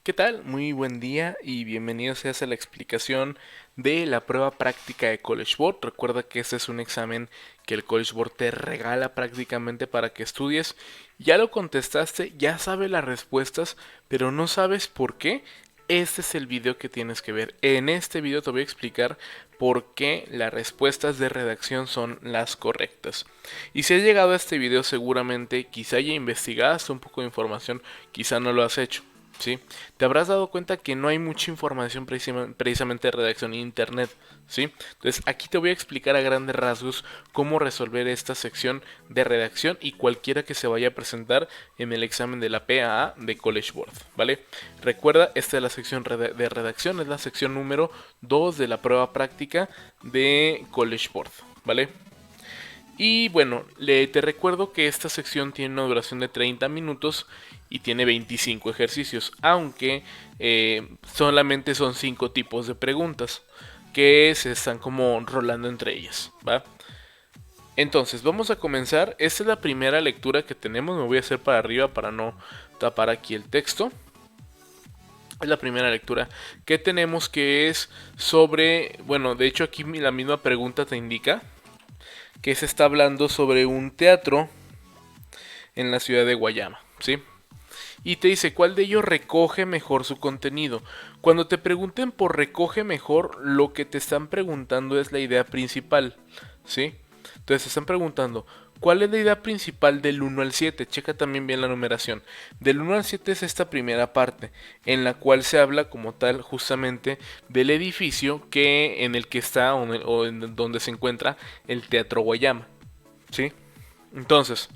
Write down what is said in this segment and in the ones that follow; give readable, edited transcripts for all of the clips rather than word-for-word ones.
¿Qué tal? Muy buen día y bienvenidos seas a la explicación de la prueba práctica de College Board. Recuerda que este es un examen que el College Board te regala prácticamente para que estudies. Ya lo contestaste, ya sabes las respuestas, pero no sabes por qué. Este es el video que tienes que ver. En este video te voy a explicar por qué las respuestas de redacción son las correctas. Y si has llegado a este video seguramente quizá ya investigaste un poco de información, quizá no lo has hecho. ¿Sí? Te habrás dado cuenta que no hay mucha información precisamente de redacción en internet, ¿sí? Entonces aquí te voy a explicar a grandes rasgos cómo resolver esta sección de redacción y cualquiera que se vaya a presentar en el examen de la PAA de College Board, ¿vale? Recuerda, esta es la sección de redacción, es la sección número 2 de la prueba práctica de College Board, ¿vale? Y bueno, te recuerdo que esta sección tiene una duración de 30 minutos y tiene 25 ejercicios, aunque solamente son 5 tipos de preguntas que se están como rolando entre ellas, ¿va? Entonces, vamos a comenzar. Esta es la primera lectura que tenemos. Me voy a hacer para arriba para no tapar aquí el texto. Es la primera lectura que tenemos, que es sobre, bueno, de hecho aquí la misma pregunta te indica que se está hablando sobre un teatro en la ciudad de Guayama, ¿sí? Y te dice cuál de ellos recoge mejor su contenido. Cuando te pregunten por recoge mejor, lo que te están preguntando es la idea principal, ¿sí? Entonces te están preguntando, ¿cuál es la idea principal del 1 al 7? Checa también bien la numeración. Del 1 al 7 es esta primera parte, en la cual se habla como tal justamente del edificio que en el que está o en donde se encuentra el Teatro Guayama, ¿sí? Entonces,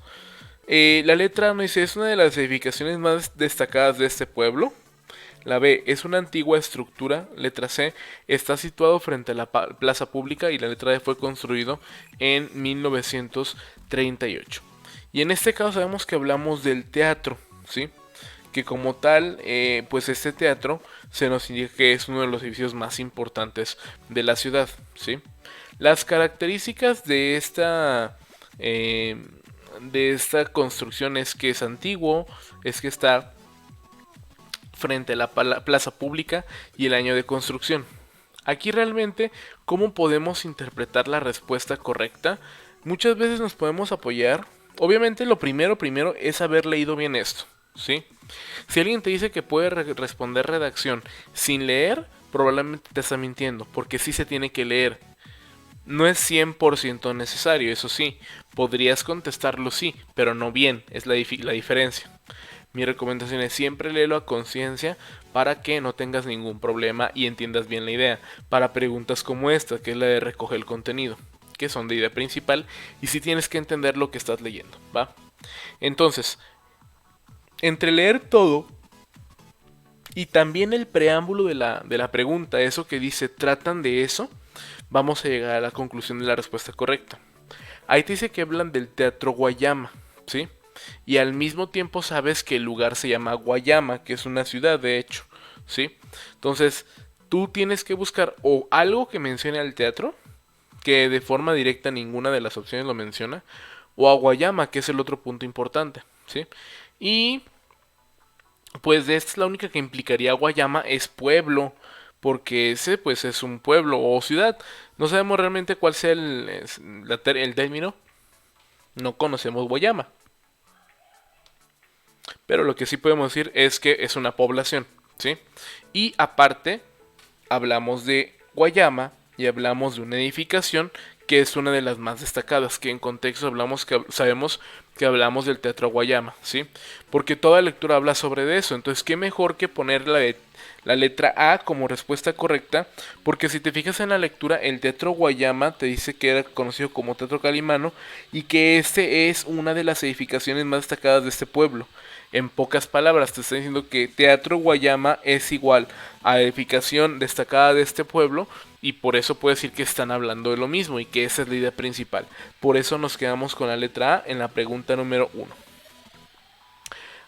la letra A dice, es una de las edificaciones más destacadas de este pueblo. La B es una antigua estructura. Letra C está situado frente a la plaza pública. Y la letra D fue construido en 1938. Y en este caso sabemos que hablamos del teatro, ¿sí? Que como tal, pues este teatro se nos indica que es uno de los edificios más importantes de la ciudad, ¿sí? Las características eh, de esta construcción es que es antiguo, es que está frente a la plaza pública y el año de construcción. Aquí realmente, ¿cómo podemos interpretar la respuesta correcta? Muchas veces nos podemos apoyar. Obviamente lo primero es haber leído bien esto, ¿sí? Si alguien te dice que puede responder redacción sin leer, probablemente te está mintiendo, porque sí se tiene que leer. No es 100% necesario, eso sí, podrías contestarlo sí, pero no bien, es la diferencia. Mi recomendación es siempre léelo a conciencia para que no tengas ningún problema y entiendas bien la idea. Para preguntas como esta, que es la de recoger el contenido, que son de idea principal, y si tienes que entender lo que estás leyendo, ¿va? Entonces, entre leer todo y también el preámbulo de la pregunta, eso que dice, tratan de eso, vamos a llegar a la conclusión de la respuesta correcta. Ahí te dice que hablan del Teatro Guayama, ¿sí? Y al mismo tiempo sabes que el lugar se llama Guayama, que es una ciudad de hecho, ¿sí? Entonces, tú tienes que buscar o algo que mencione al teatro, que de forma directa ninguna de las opciones lo menciona, o a Guayama, que es el otro punto importante, ¿sí? Y pues de esta es la única que implicaría Guayama es pueblo, porque ese pues es un pueblo o ciudad. No sabemos realmente cuál sea el término, no conocemos Guayama, pero lo que sí podemos decir es que es una población, ¿sí? Y aparte, hablamos de Guayama y hablamos de una edificación que es una de las más destacadas, que en contexto sabemos que hablamos del Teatro Guayama, ¿sí? Porque toda lectura habla sobre eso, entonces qué mejor que poner la letra A como respuesta correcta, porque si te fijas en la lectura, el Teatro Guayama te dice que era conocido como Teatro Calimano y que este es una de las edificaciones más destacadas de este pueblo. En pocas palabras, te está diciendo que Teatro Guayama es igual a edificación destacada de este pueblo y por eso puede decir que están hablando de lo mismo y que esa es la idea principal. Por eso nos quedamos con la letra A en la pregunta número 1.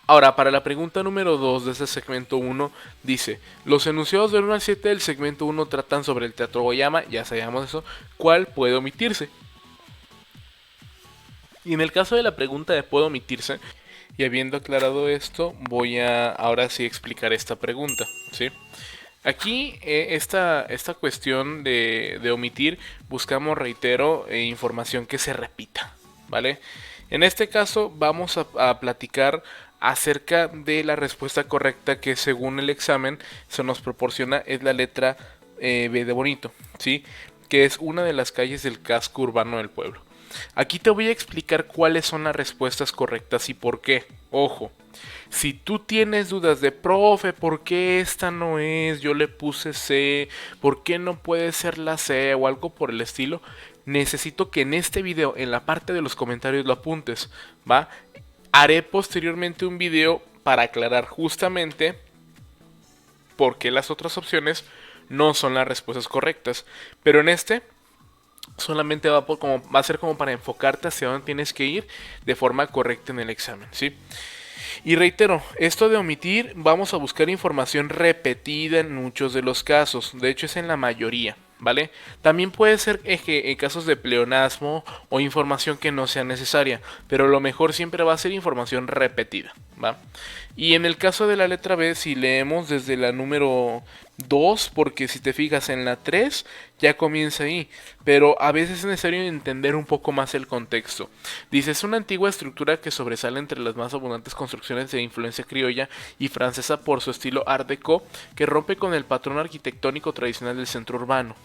Ahora, para la pregunta número 2 de este segmento 1, dice, los enunciados del 1 al 7 del segmento 1 tratan sobre el Teatro Guayama, ya sabíamos eso, ¿cuál puede omitirse? Y en el caso de la pregunta de puede omitirse, Y habiendo aclarado esto, voy a ahora sí explicar esta pregunta, ¿sí? Aquí, esta cuestión de omitir, buscamos, reitero, información que se repita, ¿vale? En este caso vamos a platicar acerca de la respuesta correcta, que según el examen se nos proporciona es la letra B de bonito, ¿sí? Que es una de las calles del casco urbano del pueblo. Aquí te voy a explicar cuáles son las respuestas correctas y por qué. Ojo, si tú tienes dudas de, profe, ¿por qué esta no es? Yo le puse C, ¿por qué no puede ser la C o algo por el estilo? Necesito que en este video, en la parte de los comentarios, lo apuntes, ¿va? Haré posteriormente un video para aclarar justamente por qué las otras opciones no son las respuestas correctas. Pero en este solamente va a ser como para enfocarte hacia dónde tienes que ir de forma correcta en el examen, ¿sí? Y reitero, esto de omitir, vamos a buscar información repetida en muchos de los casos, de hecho es en la mayoría, ¿vale? También puede ser en casos de pleonasmo o información que no sea necesaria, pero lo mejor siempre va a ser información repetida, ¿va? Y en el caso de la letra B, si leemos desde la número 2, porque si te fijas en la 3 ya comienza ahí, pero a veces es necesario entender un poco más el contexto. Dice, es una antigua estructura que sobresale entre las más abundantes construcciones de influencia criolla y francesa por su estilo Art Deco, que rompe con el patrón arquitectónico tradicional del centro urbano.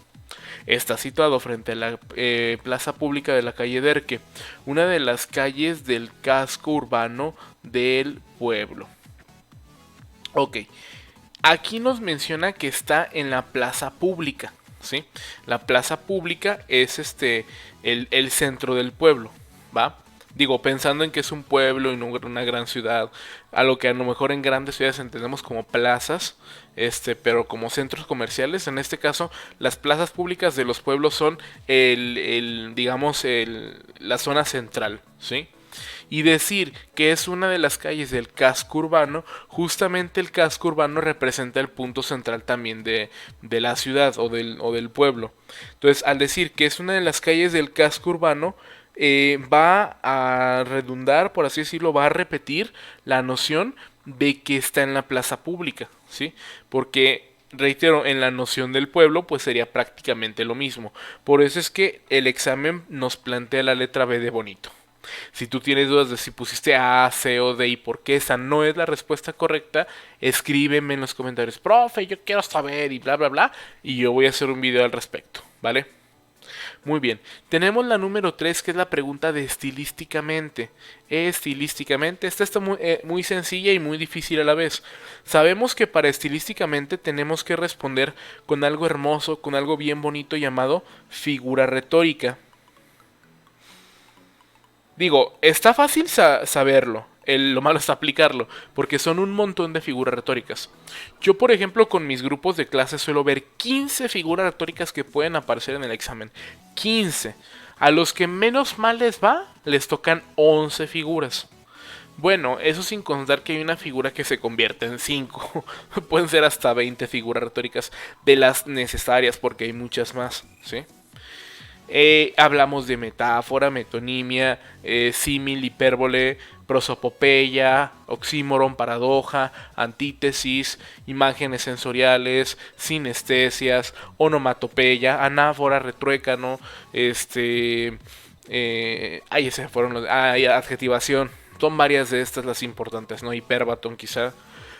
Está situado frente a la plaza pública de la calle Derque, una de las calles del casco urbano del pueblo. Ok, aquí nos menciona que está en la plaza pública, ¿sí? La plaza pública es el centro del pueblo, ¿va? Digo, pensando en que es un pueblo y no una gran ciudad, a lo que a lo mejor en grandes ciudades entendemos como plazas, pero como centros comerciales. En este caso, las plazas públicas de los pueblos son digamos, la zona central, ¿sí? Y decir que es una de las calles del casco urbano, justamente el casco urbano representa el punto central también de la ciudad o del pueblo. Entonces, al decir que es una de las calles del casco urbano, va a redundar, por así decirlo, va a repetir la noción de que está en la plaza pública, ¿sí? Porque reitero, en la noción del pueblo, pues sería prácticamente lo mismo. Por eso es que el examen nos plantea la letra B de bonito. Si tú tienes dudas de si pusiste A, C o D y por qué esa no es la respuesta correcta, escríbeme en los comentarios, profe, yo quiero saber y bla bla bla, y yo voy a hacer un video al respecto, ¿vale? Muy bien, tenemos la número 3, que es la pregunta de estilísticamente. Estilísticamente, esta está muy sencilla y muy difícil a la vez. Sabemos que para estilísticamente tenemos que responder con algo hermoso, con algo bien bonito llamado figura retórica. Digo, está fácil saberlo, lo malo está aplicarlo, porque son un montón de figuras retóricas. Yo, por ejemplo, con mis grupos de clase suelo ver 15 figuras retóricas que pueden aparecer en el examen. 15. A los que menos mal les va, les tocan 11 figuras. Bueno, eso sin contar que hay una figura que se convierte en 5. Pueden ser hasta 20 figuras retóricas de las necesarias, porque hay muchas más, ¿sí? Hablamos de metáfora, metonimia, símil, hipérbole, prosopopeya, oxímoron, paradoja, antítesis, imágenes sensoriales, sinestesias, onomatopeya, anáfora, retruécano, ahí se fueron adjetivación. Son varias de estas las importantes, ¿no? Hipérbaton quizá.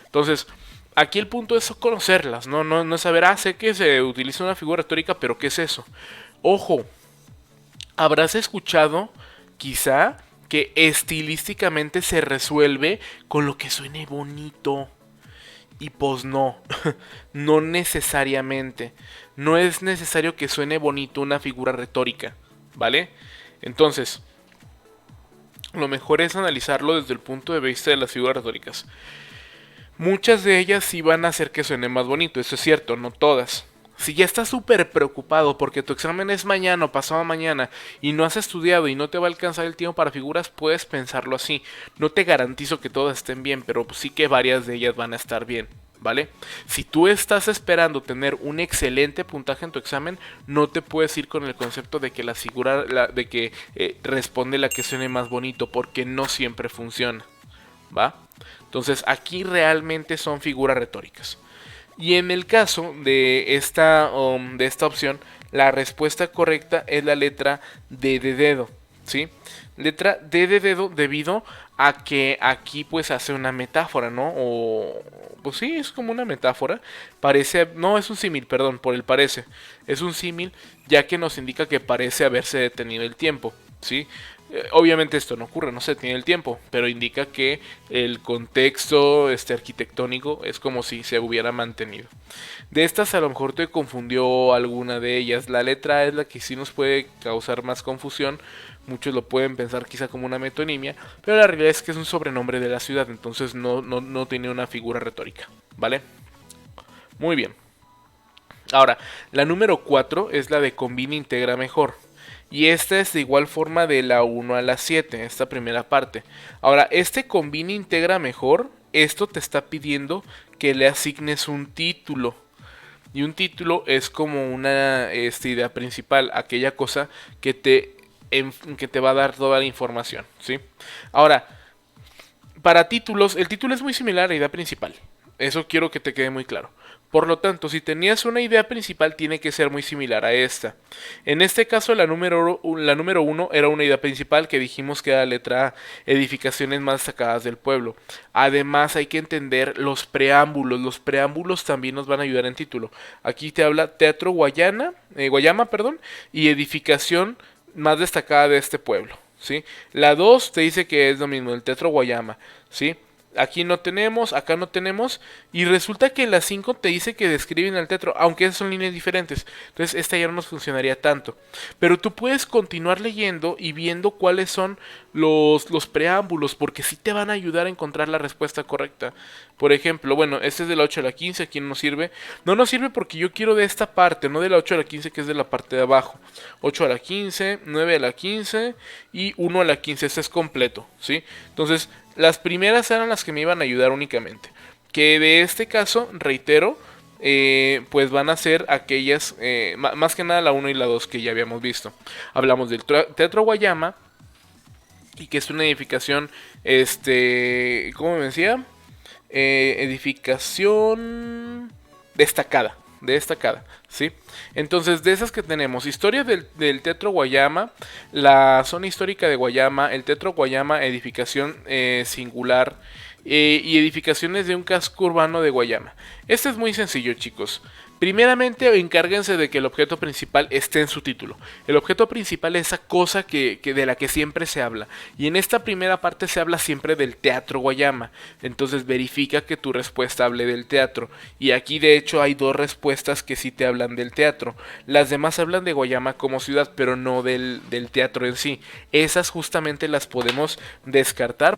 Entonces, aquí el punto es conocerlas, ¿no? No saber, sé que se utiliza una figura retórica, pero ¿qué es eso? Ojo, habrás escuchado, quizá, que estilísticamente se resuelve con lo que suene bonito. Y pues no, no necesariamente. No es necesario que suene bonito una figura retórica, ¿vale? Entonces, lo mejor es analizarlo desde el punto de vista de las figuras retóricas. Muchas de ellas sí van a hacer que suene más bonito, eso es cierto, no todas. Si ya estás súper preocupado porque tu examen es mañana o pasado mañana y no has estudiado y no te va a alcanzar el tiempo para figuras, puedes pensarlo así. No te garantizo que todas estén bien, pero sí que varias de ellas van a estar bien, ¿vale? Si tú estás esperando tener un excelente puntaje en tu examen, no te puedes ir con el concepto de que responde la que suene más bonito, porque no siempre funciona, ¿va? Entonces aquí realmente son figuras retóricas. Y en el caso de esta opción, la respuesta correcta es la letra D de dedo, ¿sí? Letra D de dedo debido a que aquí pues hace una metáfora, ¿no? O pues sí, es como una metáfora. Parece, no, es un símil, perdón, por el parece. Es un símil ya que nos indica que parece haberse detenido el tiempo, ¿sí? Obviamente esto no ocurre, no se tiene el tiempo, pero indica que el contexto arquitectónico es como si se hubiera mantenido. De estas a lo mejor te confundió alguna de ellas. La letra A es la que sí nos puede causar más confusión. Muchos lo pueden pensar quizá como una metonimia, pero la realidad es que es un sobrenombre de la ciudad, entonces no tiene una figura retórica, ¿vale? Muy bien. Ahora, la número 4 es la de combina integra mejor. Y esta es de igual forma de la 1 a la 7, esta primera parte. Ahora, este combina integra mejor, esto te está pidiendo que le asignes un título. Y un título es como una idea principal, aquella cosa que te va a dar toda la información, ¿sí? Ahora, para títulos, el título es muy similar a la idea principal. Eso quiero que te quede muy claro. Por lo tanto, si tenías una idea principal, tiene que ser muy similar a esta. En este caso, la número 1 era una idea principal que dijimos que era la letra A, edificaciones más destacadas del pueblo. Además, hay que entender los preámbulos. Los preámbulos también nos van a ayudar en título. Aquí te habla Teatro Guayama, perdón, y edificación más destacada de este pueblo, ¿sí? La 2 te dice que es lo mismo, el Teatro Guayama, ¿sí? Aquí no tenemos, acá no tenemos, y resulta que la 5 te dice que describen el teatro, aunque esas son líneas diferentes. Entonces esta ya no nos funcionaría tanto. Pero tú puedes continuar leyendo y viendo cuáles son los preámbulos, porque sí te van a ayudar a encontrar la respuesta correcta. Por ejemplo, bueno, este es de la 8 a la 15, aquí no nos sirve. No nos sirve porque yo quiero de esta parte, no de la 8 a la 15, que es de la parte de abajo. 8 a la 15, 9 a la 15 y 1 a la 15, este es completo, ¿sí? Entonces, las primeras eran las que me iban a ayudar únicamente. Que de este caso, reitero, pues van a ser aquellas, más que nada la 1 y la 2 que ya habíamos visto. Hablamos del Teatro Guayama, y que es una edificación, ¿cómo me decía? Edificación destacada, ¿sí? Entonces, de esas que tenemos, historia del Teatro Guayama, la zona histórica de Guayama, el Teatro Guayama, edificación singular, y edificaciones de un casco urbano de Guayama. Este es muy sencillo, chicos. Primeramente, encárguense de que el objeto principal esté en su título. El objeto principal es esa cosa de la que siempre se habla. Y en esta primera parte se habla siempre del Teatro Guayama. Entonces verifica que tu respuesta hable del teatro. Y aquí de hecho hay dos respuestas que sí te hablan del teatro. Las demás hablan de Guayama como ciudad, pero no del teatro en sí. Esas justamente las podemos descartar.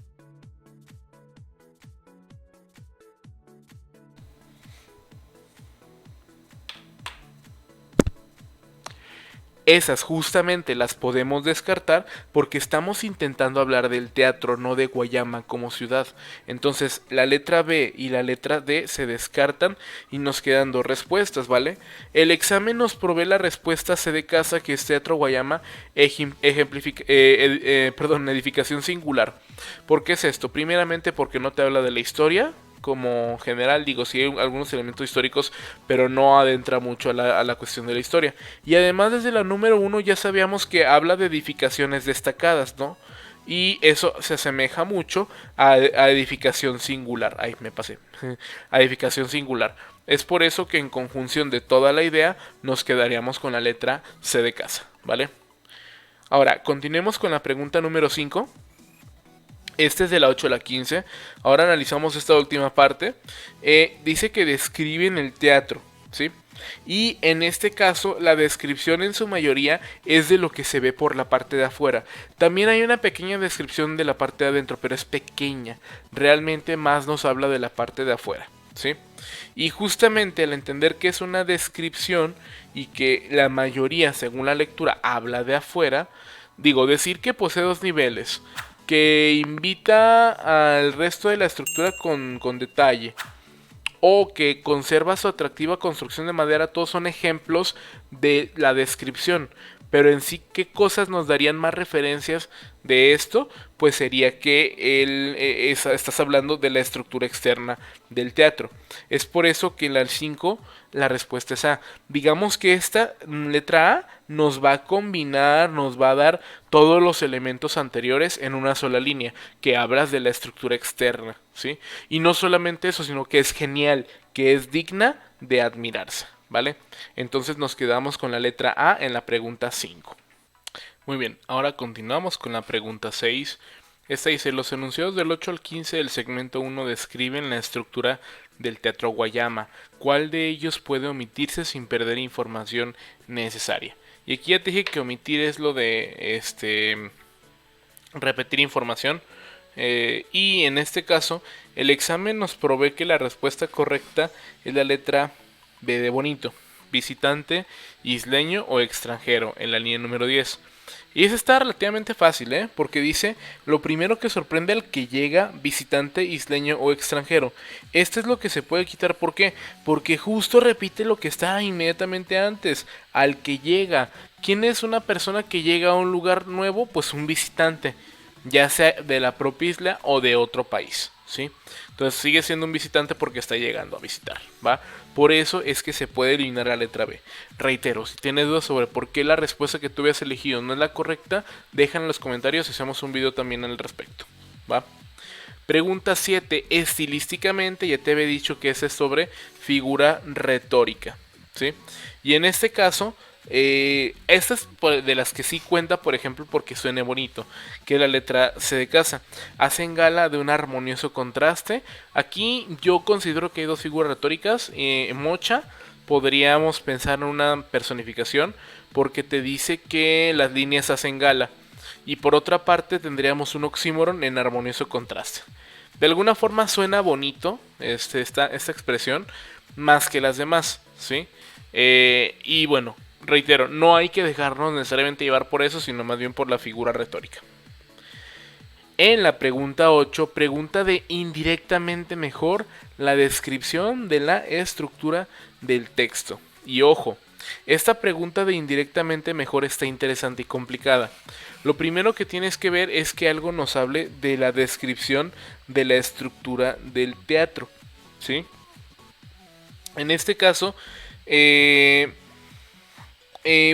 Esas justamente las podemos descartar porque estamos intentando hablar del teatro, no de Guayama como ciudad. Entonces la letra B y la letra D se descartan y nos quedan dos respuestas, ¿vale? El examen nos provee la respuesta C de casa, que es Teatro Guayama, edificación singular. ¿Por qué es esto? Primeramente porque no te habla de la historia como general, digo, sí hay algunos elementos históricos, pero no adentra mucho a la cuestión de la historia. Y además desde la número 1 ya sabíamos que habla de edificaciones destacadas, ¿no? Y eso se asemeja mucho a edificación singular. Ay, me pasé. A edificación singular. Es por eso que en conjunción de toda la idea nos quedaríamos con la letra C de casa, ¿vale? Ahora, continuemos con la pregunta número 5. Este es de la 8 a la 15. Ahora analizamos esta última parte. Dice que describen el teatro, ¿sí? Y en este caso la descripción en su mayoría es de lo que se ve por la parte de afuera. También hay una pequeña descripción de la parte de adentro, pero es pequeña. Realmente más nos habla de la parte de afuera, ¿sí? Y justamente al entender que es una descripción y que la mayoría, según la lectura, habla de afuera, digo, decir que posee dos niveles, que invita al resto de la estructura con detalle, o que conserva su atractiva construcción de madera, todos son ejemplos de la descripción. Pero en sí, ¿qué cosas nos darían más referencias de esto? Pues sería que estás hablando de la estructura externa del teatro. Es por eso que en la 5 la respuesta es A. Digamos que esta letra A nos va a combinar, nos va a dar todos los elementos anteriores en una sola línea, que hablas de la estructura externa, ¿sí? Y no solamente eso, sino que es genial, que es digna de admirarse, ¿vale? Entonces nos quedamos con la letra A en la pregunta 5. Muy bien, ahora continuamos con la pregunta 6. Esta dice, los enunciados del 8 al 15 del segmento 1 describen la estructura del teatro Guayama. ¿Cuál de ellos puede omitirse sin perder información necesaria? Y aquí ya te dije que omitir es lo de repetir información. Y en este caso, el examen nos provee que la respuesta correcta es la letra B de bonito. Visitante, isleño o extranjero, en la línea número 10. Y eso está relativamente fácil, porque dice, lo primero que sorprende al que llega, visitante, isleño o extranjero. Esto es lo que se puede quitar, ¿por qué? Porque justo repite lo que está inmediatamente antes, al que llega. ¿Quién es una persona que llega a un lugar nuevo? Pues un visitante, ya sea de la propia isla o de otro país, ¿sí? Entonces sigue siendo un visitante porque está llegando a visitar, ¿va? Por eso es que se puede eliminar la letra B. Reitero, si tienes dudas sobre por qué la respuesta que tú habías elegido no es la correcta, déjala en los comentarios y hacemos un video también al respecto, ¿va? Pregunta 7. Estilísticamente ya te había dicho que ese es sobre figura retórica, ¿sí? Y en este caso, esta es de las que sí cuenta, por ejemplo, porque suene bonito, que la letra C de casa. Hacen gala de un armonioso contraste. Aquí yo considero que hay dos figuras retóricas. Mocha, podríamos pensar en una personificación, porque te dice que las líneas hacen gala. Y por otra parte tendríamos un oxímoron en armonioso contraste. De alguna forma suena bonito esta expresión, más que las demás, ¿sí? Y bueno, reitero, no hay que dejarnos necesariamente llevar por eso, sino más bien por la figura retórica. En la pregunta 8, pregunta de indirectamente mejor la descripción de la estructura del texto. Y ojo, esta pregunta de indirectamente mejor está interesante y complicada. Lo primero que tienes que ver es que algo nos hable de la descripción de la estructura del teatro, ¿sí? En este caso,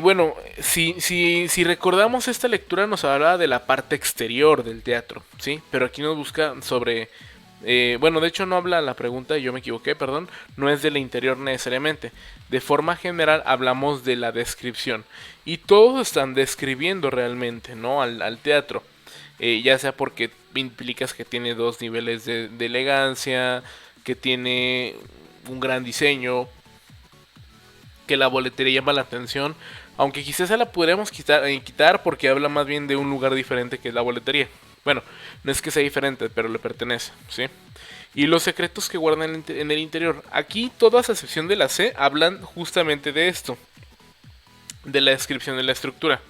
bueno, si recordamos, esta lectura nos hablaba de la parte exterior del teatro, ¿sí? Pero aquí nos busca sobre... bueno, de hecho no habla la pregunta, yo me equivoqué, perdón, no es del interior necesariamente. De forma general hablamos de la descripción. Y todos están describiendo realmente, ¿no? Al teatro. Ya sea porque implicas que tiene dos niveles de elegancia, que tiene un gran diseño, que la boletería llama la atención, aunque quizás se la podríamos quitar porque habla más bien de un lugar diferente que la boletería. Bueno, no es que sea diferente, pero le pertenece, ¿sí? Y los secretos que guardan en el interior. Aquí todas a excepción de la C hablan justamente de esto, de la descripción de la estructura.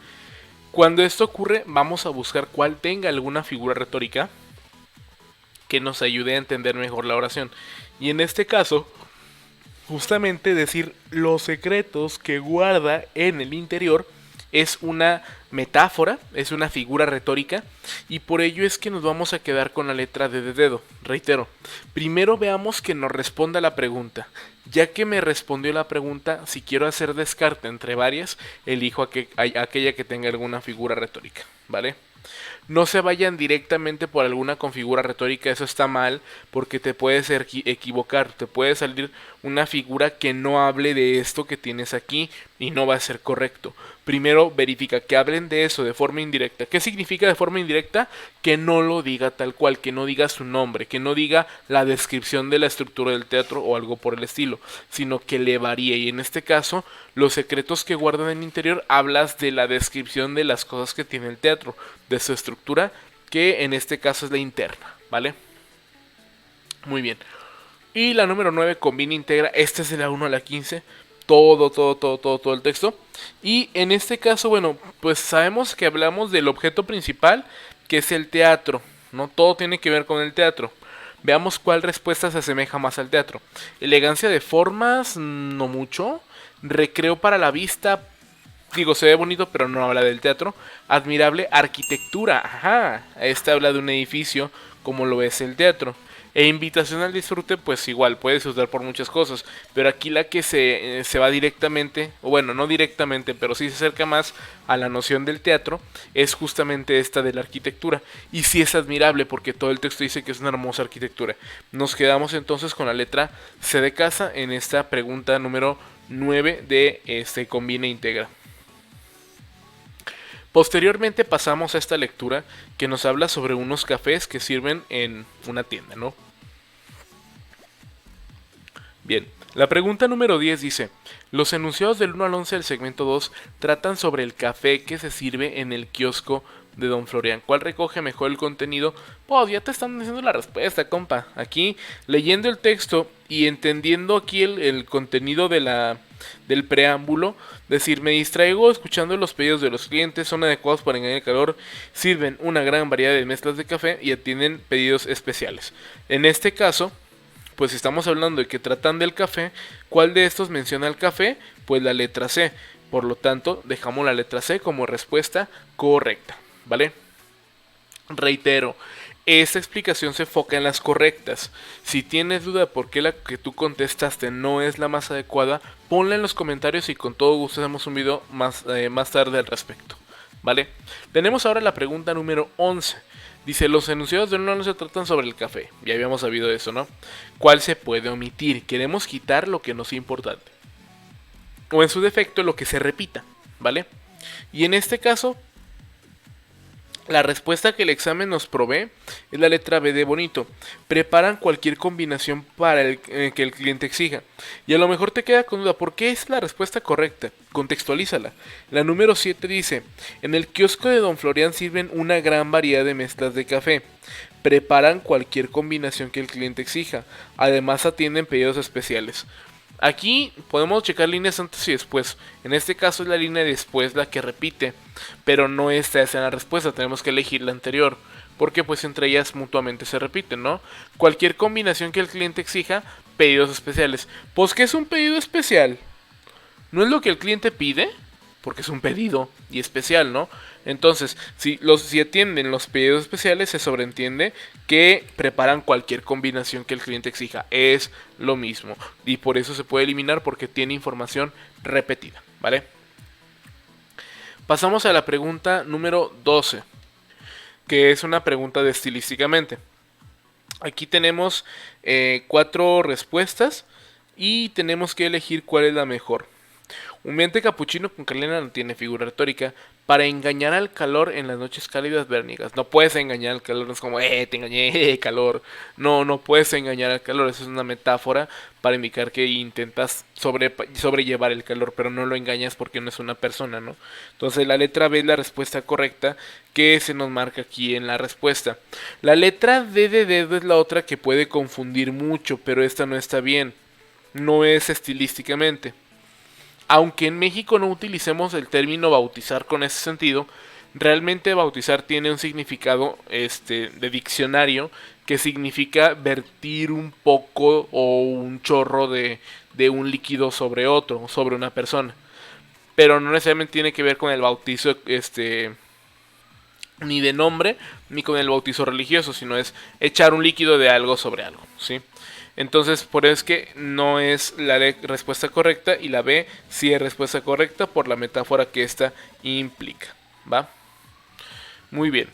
Cuando esto ocurre, vamos a buscar cuál tenga alguna figura retórica que nos ayude a entender mejor la oración. Y en este caso, justamente decir los secretos que guarda en el interior es una metáfora, es una figura retórica, y por ello es que nos vamos a quedar con la letra D de dedo. Reitero, primero veamos que nos responda la pregunta. Ya que me respondió la pregunta, si quiero hacer descarte entre varias, elijo aquella que tenga alguna figura retórica, ¿vale? No se vayan directamente por alguna configura retórica, eso está mal, porque te puedes equivocar, te puede salir una figura que no hable de esto que tienes aquí y no va a ser correcto. Primero verifica que hablen de eso de forma indirecta. ¿Qué significa de forma indirecta? Que no lo diga tal cual, que no diga su nombre, que no diga la descripción de la estructura del teatro o algo por el estilo, sino que le varíe. Y en este caso, los secretos que guardan en el interior hablas de la descripción de las cosas que tiene el teatro, de su estructura, que en este caso es la interna, ¿vale? Muy bien. Y la número 9, combina e integra. Esta es de la 1 a la 15. Todo el texto. Y en este caso, bueno, pues sabemos que hablamos del objeto principal, que es el teatro, ¿no? Todo tiene que ver con el teatro. Veamos cuál respuesta se asemeja más al teatro. Elegancia de formas, no mucho. Recreo para la vista, Digo, se ve bonito, pero no habla del teatro. Admirable arquitectura, ajá. Esta habla de un edificio como lo es el teatro. E invitación al disfrute, pues igual, puedes usar por muchas cosas. Pero aquí la que se va directamente, o bueno, no directamente, pero sí se acerca más a la noción del teatro, es justamente esta de la arquitectura. Y sí es admirable, porque todo el texto dice que es una hermosa arquitectura. Nos quedamos entonces con la letra C de casa en esta pregunta número 9 de Combina e Integra. Posteriormente pasamos a esta lectura que nos habla sobre unos cafés que sirven en una tienda, ¿no? Bien, la pregunta número 10 dice, los enunciados del 1 al 11 del segmento 2 tratan sobre el café que se sirve en el kiosco de Don Florian. ¿Cuál recoge mejor el contenido? Pues ya te están diciendo la respuesta, compa. Aquí, leyendo el texto y entendiendo aquí el contenido del preámbulo, decir, me distraigo escuchando los pedidos de los clientes, son adecuados para engañar el calor, sirven una gran variedad de mezclas de café y atienden pedidos especiales. En este caso, pues estamos hablando de que tratan del café. ¿Cuál de estos menciona el café? Pues la letra C. Por lo tanto, dejamos la letra C como respuesta correcta, ¿vale? Reitero, esta explicación se enfoca en las correctas. Si tienes duda por qué la que tú contestaste no es la más adecuada, ponla en los comentarios y con todo gusto hacemos un video más tarde al respecto, ¿vale? Tenemos ahora la pregunta número 11. Dice, los enunciados del 1 al 11 tratan sobre el café. Ya habíamos sabido eso, ¿no? ¿Cuál se puede omitir? Queremos quitar lo que nos es importante. O en su defecto, lo que se repita, ¿vale? Y en este caso, la respuesta que el examen nos provee es la letra B de bonito. Preparan cualquier combinación para que el cliente exija. Y a lo mejor te queda con duda, ¿por qué es la respuesta correcta? Contextualízala. La número 7 dice, en el kiosco de Don Florian sirven una gran variedad de mezclas de café. Preparan cualquier combinación que el cliente exija. Además atienden pedidos especiales. Aquí podemos checar líneas antes y después. En este caso es la línea de después la que repite, pero no esta es en la respuesta, tenemos que elegir la anterior, porque pues entre ellas mutuamente se repiten, ¿no? Cualquier combinación que el cliente exija, pedidos especiales. Pues, ¿qué es un pedido especial? ¿No es lo que el cliente pide? Porque es un pedido y especial, ¿no? Entonces, si atienden los pedidos especiales, se sobreentiende que preparan cualquier combinación que el cliente exija. Es lo mismo. Y por eso se puede eliminar porque tiene información repetida, ¿vale? Pasamos a la pregunta número 12, que es una pregunta de estilísticamente. Aquí tenemos 4 respuestas y tenemos que elegir cuál es la mejor. Un mente capuchino con canela no tiene figura retórica para engañar al calor en las noches cálidas veranigas. No puedes engañar al calor, no es como, te engañé, calor. No, no puedes engañar al calor, eso es una metáfora para indicar que intentas sobrellevar el calor, pero no lo engañas porque no es una persona, ¿no? Entonces la letra B es la respuesta correcta que se nos marca aquí en la respuesta. La letra D de dedo es la otra que puede confundir mucho, pero esta no está bien. No es estilísticamente. Aunque en México no utilicemos el término bautizar con ese sentido, realmente bautizar tiene un significado de diccionario que significa vertir un poco o un chorro de un líquido sobre otro, sobre una persona. Pero no necesariamente tiene que ver con el bautizo ni de nombre ni con el bautizo religioso, sino es echar un líquido de algo sobre algo, ¿sí? Entonces, por eso es que no es la respuesta correcta y la B sí es respuesta correcta por la metáfora que esta implica, ¿va? Muy bien.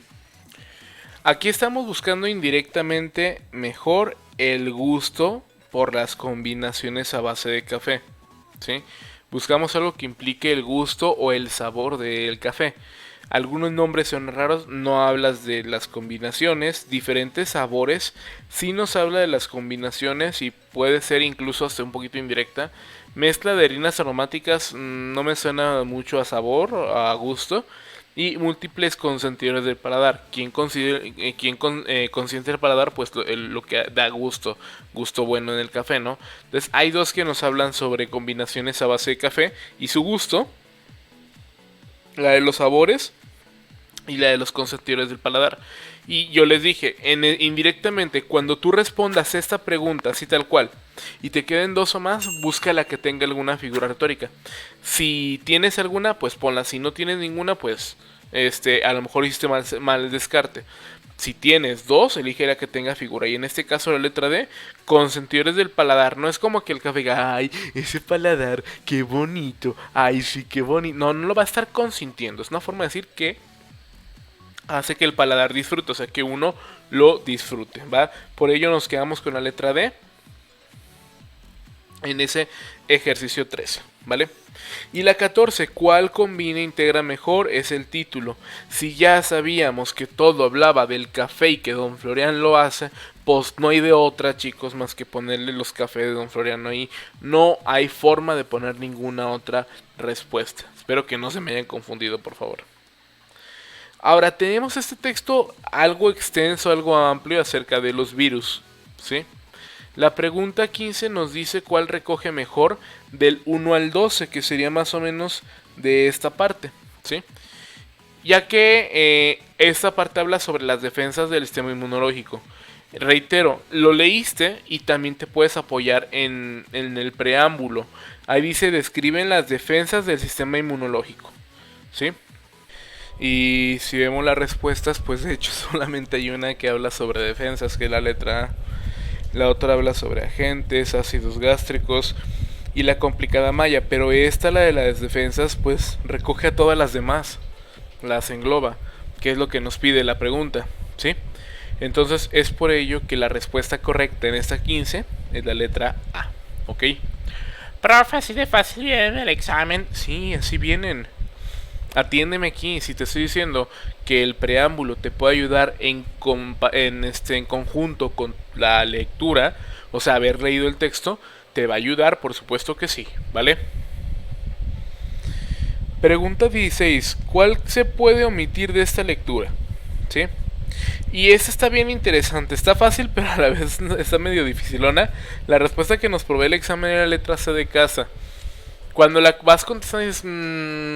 Aquí estamos buscando indirectamente mejor el gusto por las combinaciones a base de café, ¿sí? Buscamos algo que implique el gusto o el sabor del café. Algunos nombres son raros, no hablas de las combinaciones, diferentes sabores, sí nos habla de las combinaciones y puede ser incluso hasta un poquito indirecta. Mezcla de harinas aromáticas no me suena mucho a sabor, a gusto. Y múltiples consentidores del paladar. Quien consiente el paladar, pues lo que da gusto bueno en el café, ¿no? Entonces hay dos que nos hablan sobre combinaciones a base de café y su gusto. La de los sabores y la de los consentidores del paladar. Y yo les dije, indirectamente, cuando tú respondas esta pregunta así tal cual, y te queden dos o más, busca la que tenga alguna figura retórica. Si tienes alguna, pues ponla. Si no tienes ninguna, pues a lo mejor hiciste mal el descarte. Si tienes dos, elige la que tenga figura. Y en este caso la letra D, consentidores del paladar. No es como que el café diga, ay, ese paladar, qué bonito. Ay, sí, qué bonito. No, no lo va a estar consintiendo. Es una forma de decir que hace que el paladar disfrute, o sea, que uno lo disfrute, ¿va? Por ello nos quedamos con la letra D en ese ejercicio 13, ¿vale? Y la 14, ¿cuál combina e integra mejor? Es el título. Si ya sabíamos que todo hablaba del café y que Don Florian lo hace, pues no hay de otra, chicos, más que ponerle los cafés de Don Florian ahí. No hay forma de poner ninguna otra respuesta. Espero que no se me hayan confundido, por favor. Ahora tenemos este texto algo extenso, algo amplio acerca de los virus, ¿sí? La pregunta 15 nos dice cuál recoge mejor del 1 al 12, que sería más o menos de esta parte, ¿sí? Ya que esta parte habla sobre las defensas del sistema inmunológico. Reitero, lo leíste y también te puedes apoyar en el preámbulo. Ahí dice, describen las defensas del sistema inmunológico, ¿sí? Y si vemos las respuestas, pues de hecho solamente hay una que habla sobre defensas, que es la letra A. La otra habla sobre agentes, ácidos gástricos y la complicada malla. Pero esta, la de las defensas, pues recoge a todas las demás. Las engloba, que es lo que nos pide la pregunta, ¿sí? Entonces es por ello que la respuesta correcta en esta 15 es la letra A, ¿ok? Profe, así de fácil viene el examen. Sí, así vienen. Atiéndeme aquí, si te estoy diciendo que el preámbulo te puede ayudar en conjunto con la lectura, o sea, haber leído el texto, te va a ayudar, por supuesto que sí, ¿vale? Pregunta 16. ¿Cuál se puede omitir de esta lectura? ¿Sí? Y esta está bien interesante, está fácil, pero a la vez está medio dificilona. La respuesta que nos provee el examen era la letra C de casa. Cuando la vas contestando dices,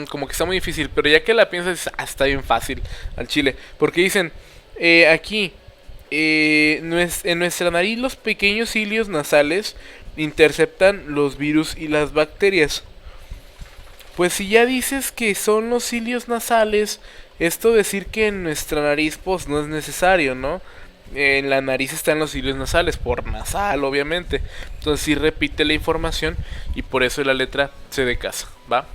como que está muy difícil, pero ya que la piensas, dices, está bien fácil al chile. Porque dicen, aquí, en nuestra nariz los pequeños cilios nasales interceptan los virus y las bacterias. Pues si ya dices que son los cilios nasales, esto decir que en nuestra nariz pues no es necesario, ¿no? En la nariz están los cilios nasales, por nasal obviamente. Entonces sí repite la información y por eso la letra C de casa, ¿va?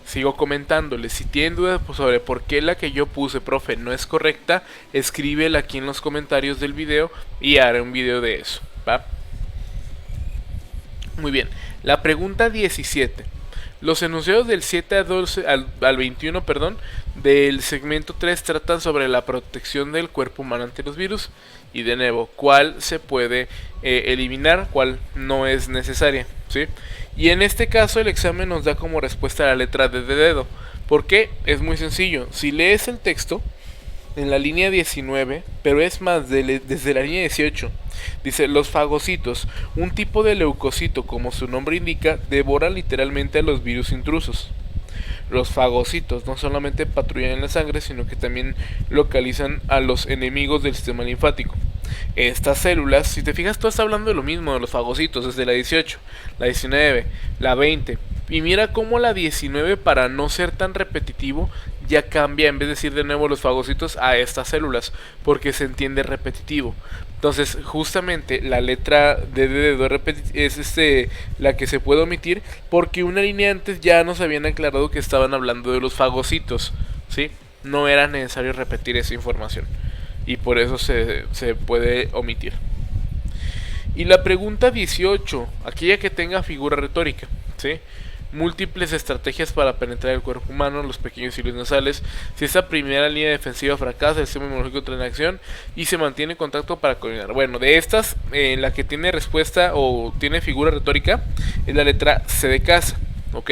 Sigo comentándoles, si tienen dudas sobre por qué la que yo puse, profe, no es correcta, escríbela aquí en los comentarios del video y haré un video de eso, ¿va? Muy bien, la pregunta 17. Los enunciados del 7 al 21, del segmento 3 tratan sobre la protección del cuerpo humano ante los virus. Y de nuevo, cuál se puede eliminar, cuál no es necesaria, ¿sí? Y en este caso el examen nos da como respuesta la letra D de dedo. ¿Por qué? Es muy sencillo. Si lees el texto en la línea 19, pero es más, desde la línea 18, dice, los fagocitos, un tipo de leucocito, como su nombre indica, devoran literalmente a los virus intrusos. Los fagocitos no solamente patrullan en la sangre, sino que también localizan a los enemigos del sistema linfático. Estas células, si te fijas, todo está hablando de lo mismo, de los fagocitos, desde la 18, la 19, la 20. Y mira cómo la 19, para no ser tan repetitivo, ya cambia, en vez de decir de nuevo los fagocitos, a estas células, porque se entiende repetitivo. Entonces, justamente la letra D de dedo es la que se puede omitir, porque una línea antes ya nos habían aclarado que estaban hablando de los fagocitos, ¿sí? No era necesario repetir esa información, y por eso se puede omitir. Y la pregunta 18, aquella que tenga figura retórica, ¿sí? Múltiples estrategias para penetrar el cuerpo humano, los pequeños cilios nasales. Si esta primera línea defensiva fracasa, el sistema inmunológico entra en acción y se mantiene en contacto para coordinar. Bueno, de estas, la que tiene respuesta o tiene figura retórica es la letra C de casa, ¿ok?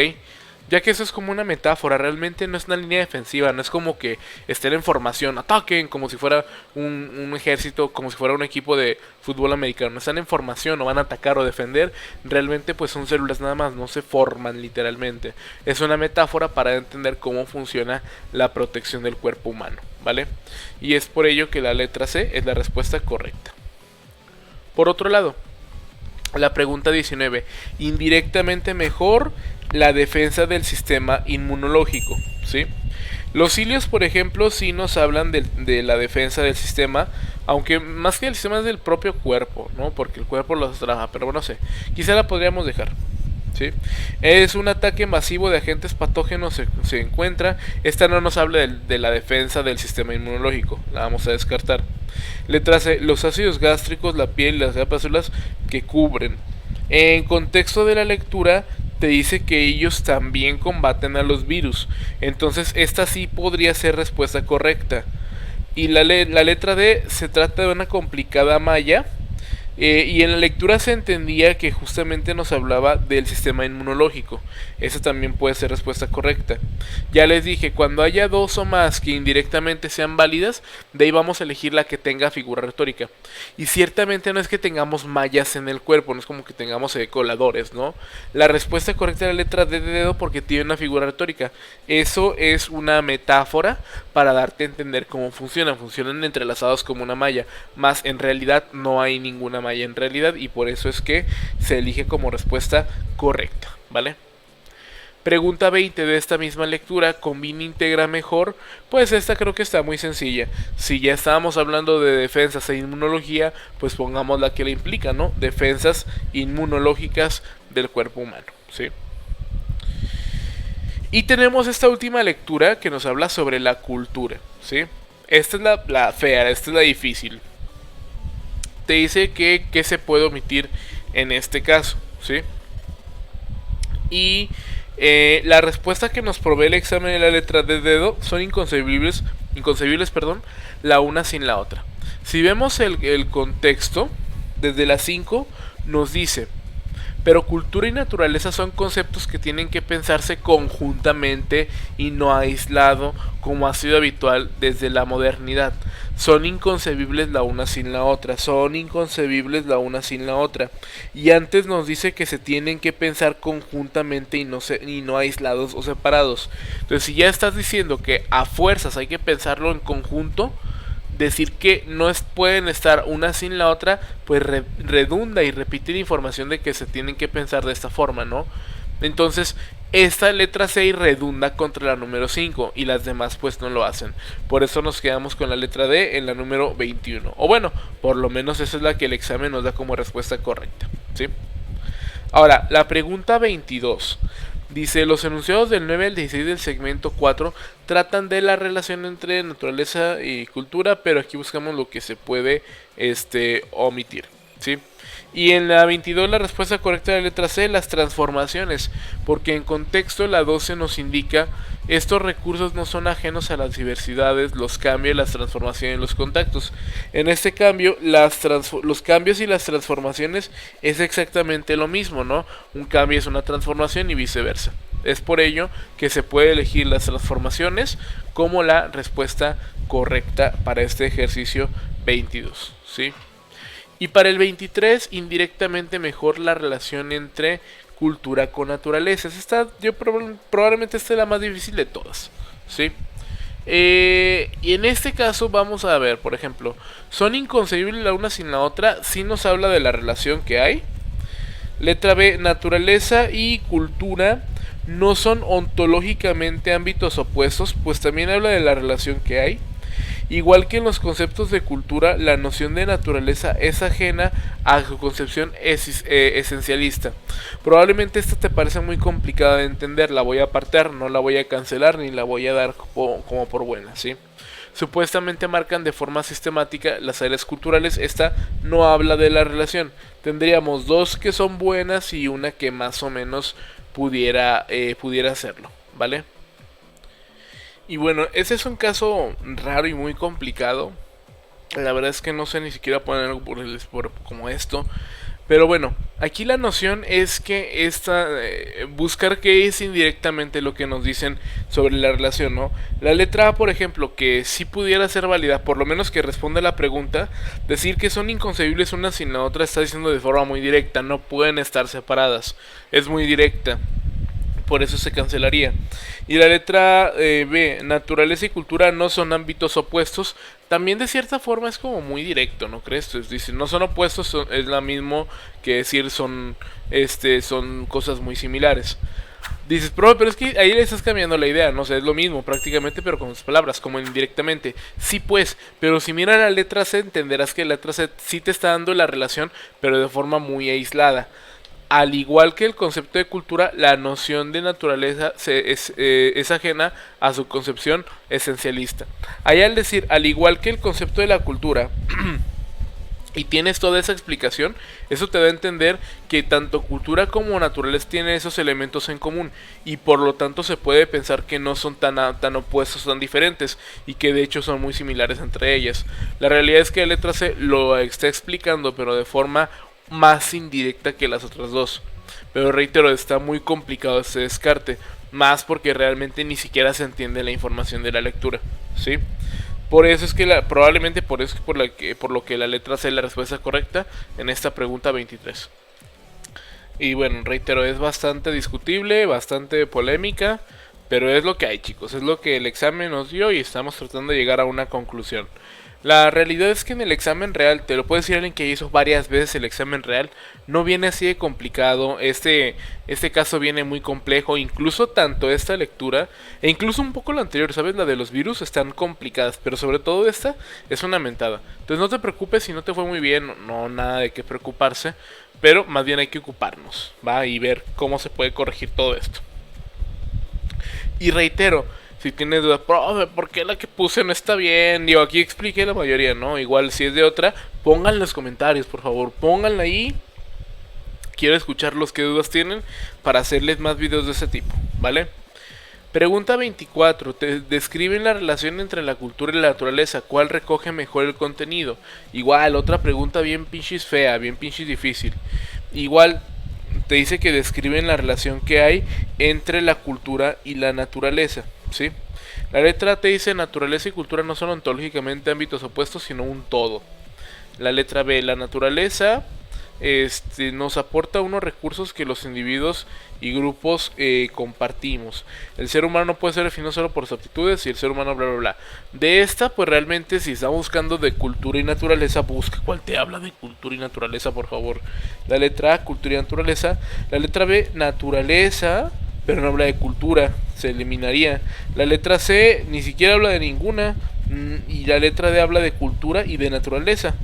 ya que eso es como una metáfora, realmente no es una línea defensiva, no es como que estén en formación, ataquen como si fuera un ejército, como si fuera un equipo de fútbol americano, no están en formación, no van a atacar o defender, realmente pues son células nada más, no se forman literalmente, es una metáfora para entender cómo funciona la protección del cuerpo humano, ¿vale? Y es por ello que la letra C es la respuesta correcta. Por otro lado, la pregunta 19. Indirectamente mejor la defensa del sistema inmunológico, ¿sí? Los cilios, por ejemplo, sí nos hablan de la defensa del sistema, aunque más que del sistema es del propio cuerpo, ¿no? Porque el cuerpo los trabaja, pero bueno, no sé. Quizá la podríamos dejar. ¿Sí? Es un ataque masivo de agentes patógenos se encuentra. Esta no nos habla de la defensa del sistema inmunológico. La vamos a descartar. Letra C. Los ácidos gástricos, la piel y las células que cubren. En contexto de la lectura te dice que ellos también combaten a los virus. Entonces esta sí podría ser respuesta correcta. Y la letra D se trata de una complicada malla y en la lectura se entendía que justamente nos hablaba del sistema inmunológico. Esa también puede ser respuesta correcta. Ya les dije, cuando haya dos o más que indirectamente sean válidas, de ahí vamos a elegir la que tenga figura retórica. Y ciertamente no es que tengamos mallas en el cuerpo, no es como que tengamos coladores, ¿no? La respuesta correcta es la letra D de dedo porque tiene una figura retórica. Eso es una metáfora para darte a entender cómo funcionan. Funcionan entrelazados como una malla, más en realidad no hay ninguna malla en realidad y por eso es que se elige como respuesta correcta, ¿vale? Pregunta 20 de esta misma lectura, ¿combina integra mejor? Pues esta creo que está muy sencilla. Si ya estábamos hablando de defensas e inmunología, pues pongamos la que le implica, ¿no? Defensas inmunológicas del cuerpo humano, ¿sí? Y tenemos esta última lectura que nos habla sobre la cultura, ¿sí? Esta es la fea, esta es la difícil. Te dice que se puede omitir en este caso, ¿sí? Y la respuesta que nos provee el examen de la letra de dedo son inconcebibles, perdón, la una sin la otra. Si vemos el contexto, desde la 5 nos dice: pero cultura y naturaleza son conceptos que tienen que pensarse conjuntamente y no aislado, como ha sido habitual desde la modernidad. Son inconcebibles la una sin la otra, son inconcebibles la una sin la otra. Y antes nos dice que se tienen que pensar conjuntamente y no aislados o separados. Entonces, si ya estás diciendo que a fuerzas hay que pensarlo en conjunto, decir que no pueden estar una sin la otra, pues redunda y repite la información de que se tienen que pensar de esta forma, ¿no? Entonces, esta letra 6 redunda contra la número 5 y las demás pues no lo hacen. Por eso nos quedamos con la letra D en la número 21. O bueno, por lo menos esa es la que el examen nos da como respuesta correcta, ¿sí? Ahora, la pregunta 22. Dice, los enunciados del 9 al 16 del segmento 4 tratan de la relación entre naturaleza y cultura, pero aquí buscamos lo que se puede omitir, ¿sí? Y en la 22 la respuesta correcta de la letra C, las transformaciones, porque en contexto la 12 nos indica: estos recursos no son ajenos a las diversidades, los cambios, las transformaciones y los contactos. En este cambio, los cambios y las transformaciones es exactamente lo mismo, ¿no? Un cambio es una transformación y viceversa. Es por ello que se puede elegir las transformaciones como la respuesta correcta para este ejercicio 22, ¿sí? Y para el 23, indirectamente mejor la relación entre cultura con naturaleza. Probablemente esta es la más difícil de todas, ¿sí? Y en este caso vamos a ver, por ejemplo, son inconcebibles la una sin la otra. Sí nos habla de la relación que hay. Letra B, naturaleza y cultura no son ontológicamente ámbitos opuestos, pues también habla de la relación que hay. Igual que en los conceptos de cultura, la noción de naturaleza es ajena a su concepción esencialista. Probablemente esta te parece muy complicada de entender, la voy a apartar, no la voy a cancelar ni la voy a dar como por buena, ¿sí? Supuestamente marcan de forma sistemática las áreas culturales. Esta no habla de la relación. Tendríamos dos que son buenas y una que más o menos pudiera hacerlo, ¿vale? Y bueno, ese es un caso raro y muy complicado. La verdad es que no sé ni siquiera poner algo como esto. Pero bueno, aquí la noción es que buscar qué es indirectamente lo que nos dicen sobre la relación, ¿no? La letra A, por ejemplo, que sí pudiera ser válida, por lo menos que responda a la pregunta, decir que son inconcebibles una sin la otra está diciendo de forma muy directa, no pueden estar separadas, es muy directa. Por eso se cancelaría. Y la letra B, naturaleza y cultura no son ámbitos opuestos. También de cierta forma es como muy directo, ¿no crees? Es decir, no son opuestos, es lo mismo que decir son cosas muy similares. Dices, pero es que ahí le estás cambiando la idea, no sé, es lo mismo prácticamente, pero con sus palabras, como indirectamente. Sí, pues, pero si miras la letra C, entenderás que la letra C sí te está dando la relación, pero de forma muy aislada. Al igual que el concepto de cultura, la noción de naturaleza es ajena a su concepción esencialista. Ahí al decir, al igual que el concepto de la cultura, y tienes toda esa explicación, eso te da a entender que tanto cultura como naturaleza tienen esos elementos en común y por lo tanto se puede pensar que no son tan opuestos, tan diferentes y que de hecho son muy similares entre ellas. La realidad es que la letra C lo está explicando pero de forma más indirecta que las otras dos. Pero reitero, está muy complicado este descarte, más porque realmente ni siquiera se entiende la información de la lectura, ¿sí? Por eso es que probablemente por eso es por lo que la letra C es la respuesta correcta en esta pregunta 23. Y bueno, reitero, es bastante discutible, bastante polémica, pero es lo que hay, chicos, es lo que el examen nos dio y estamos tratando de llegar a una conclusión. La realidad es que en el examen real, te lo puede decir alguien que hizo varias veces el examen real, no viene así de complicado, este caso viene muy complejo, incluso tanto esta lectura, e incluso un poco la anterior, ¿sabes? La de los virus están complicadas, pero sobre todo esta es una mentada. Entonces no te preocupes si no te fue muy bien, no nada de qué preocuparse, pero más bien hay que ocuparnos, ¿va? Y ver cómo se puede corregir todo esto. Y reitero, si tienes dudas, profe, ¿por qué la que puse no está bien? Digo, aquí expliqué la mayoría, ¿no? Igual si es de otra, pónganla en los comentarios, por favor, pónganla ahí. Quiero escuchar los que dudas tienen para hacerles más videos de ese tipo, ¿vale? Pregunta 24. Te describen la relación entre la cultura y la naturaleza. ¿Cuál recoge mejor el contenido? Igual, otra pregunta bien pinches fea, bien pinches difícil. Igual, te dice que describen la relación que hay entre la cultura y la naturaleza, ¿sí? La letra T dice naturaleza y cultura no son ontológicamente ámbitos opuestos, sino un todo. La letra B, la naturaleza nos aporta unos recursos que los individuos y grupos compartimos. El ser humano no puede ser definido solo por sus aptitudes y el ser humano bla bla bla. De esta, pues realmente si está buscando de cultura y naturaleza, busca cuál te habla de cultura y naturaleza, por favor. La letra A, cultura y naturaleza. La letra B, naturaleza, pero no habla de cultura, se eliminaría. La letra C ni siquiera habla de ninguna. Y la letra D habla de cultura y de naturaleza.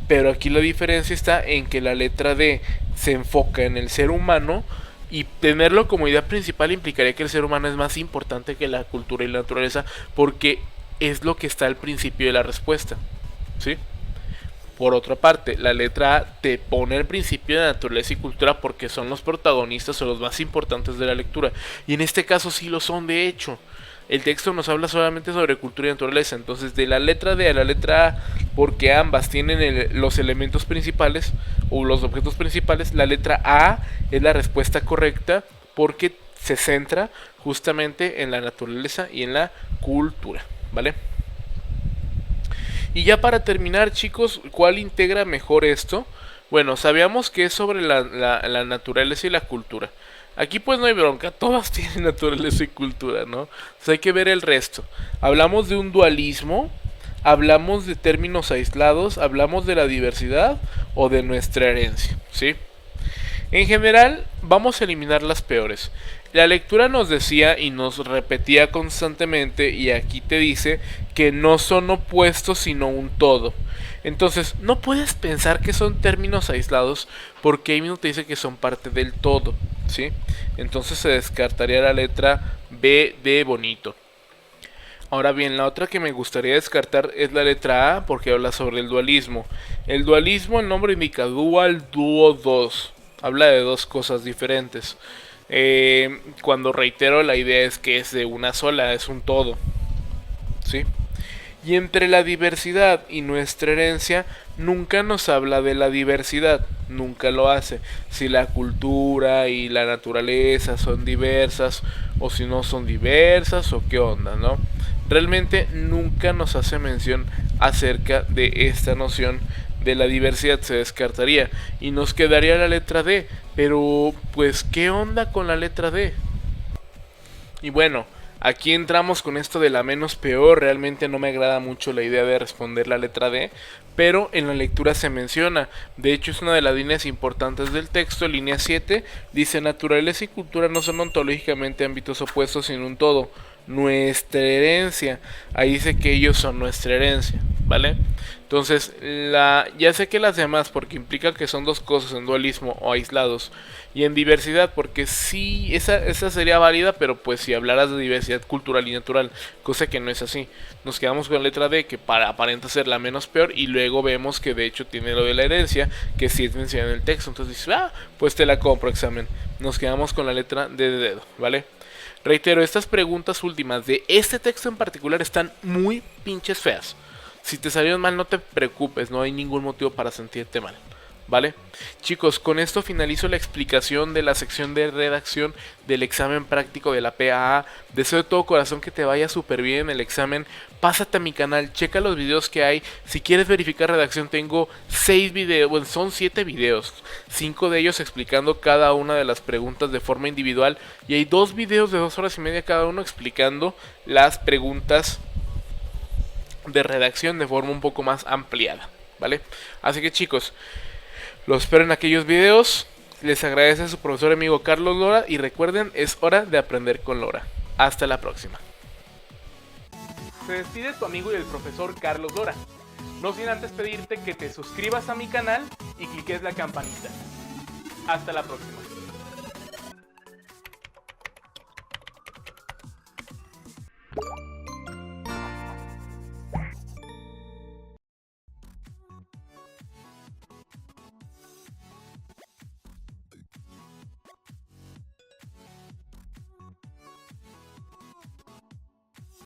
Pero aquí la diferencia está en que la letra D se enfoca en el ser humano y tenerlo como idea principal implicaría que el ser humano es más importante que la cultura y la naturaleza porque es lo que está al principio de la respuesta, ¿sí? Por otra parte, la letra A te pone el principio de naturaleza y cultura porque son los protagonistas o los más importantes de la lectura. Y en este caso sí lo son, de hecho. El texto nos habla solamente sobre cultura y naturaleza. Entonces, de la letra D a la letra A, porque ambas tienen los elementos principales o los objetos principales, la letra A es la respuesta correcta porque se centra justamente en la naturaleza y en la cultura, ¿vale? Y ya para terminar, chicos, ¿cuál integra mejor esto? Bueno, sabíamos que es sobre la naturaleza y la cultura. Aquí pues no hay bronca, todas tienen naturaleza y cultura, ¿no? Entonces hay que ver el resto. Hablamos de un dualismo, hablamos de términos aislados, hablamos de la diversidad o de nuestra herencia, ¿sí? En general, vamos a eliminar las peores. La lectura nos decía y nos repetía constantemente, y aquí te dice que no son opuestos sino un todo. Entonces, no puedes pensar que son términos aislados porque ahí mismo te dice que son parte del todo, ¿sí? Entonces se descartaría la letra B de bonito. Ahora bien, la otra que me gustaría descartar es la letra A porque habla sobre el dualismo. El dualismo, el nombre indica dual, dúo, dos. Habla de dos cosas diferentes. Cuando reitero, la idea es que es de una sola, es un todo, ¿sí? Y entre la diversidad y nuestra herencia, nunca nos habla de la diversidad, nunca lo hace. Si la cultura y la naturaleza son diversas o si no son diversas o qué onda, ¿no? Realmente nunca nos hace mención acerca de esta noción de la diversidad, se descartaría y nos quedaría la letra D. Pero pues ¿qué onda con la letra D? Y bueno, aquí entramos con esto de la menos peor. Realmente no me agrada mucho la idea de responder la letra D, pero en la lectura se menciona. De hecho es una de las líneas importantes del texto. Línea 7 dice: naturaleza y cultura no son ontológicamente ámbitos opuestos sino un todo. Nuestra herencia, ahí dice que ellos son nuestra herencia, ¿vale? Entonces, ya sé que las demás, porque implica que son dos cosas en dualismo o aislados, y en diversidad, porque sí, esa sería válida, pero pues si hablaras de diversidad cultural y natural, cosa que no es así. Nos quedamos con la letra D, que aparenta ser la menos peor, y luego vemos que de hecho tiene lo de la herencia, que sí es mencionado en el texto. Entonces dices, pues te la compro, examen. Nos quedamos con la letra D de dedo, ¿vale? Reitero, estas preguntas últimas de este texto en particular están muy pinches feas. Si te salieron mal, no te preocupes, no hay ningún motivo para sentirte mal, ¿vale? Chicos, con esto finalizo la explicación de la sección de redacción del examen práctico de la PAA. Deseo de todo corazón que te vaya súper bien en el examen. Pásate a mi canal, checa los videos que hay. Si quieres verificar redacción, tengo 6 videos, bueno, son 7 videos, 5 de ellos explicando cada una de las preguntas de forma individual, y hay 2 videos de 2 horas y media cada uno explicando las preguntas de redacción de forma un poco más ampliada, ¿vale? Así que chicos, los espero en aquellos videos. Les agradece a su profesor amigo Carlos Lora y recuerden, es hora de aprender con Lora. Hasta la próxima. Se despide tu amigo y el profesor Carlos Lora. No sin antes pedirte que te suscribas a mi canal y cliques la campanita. Hasta la próxima.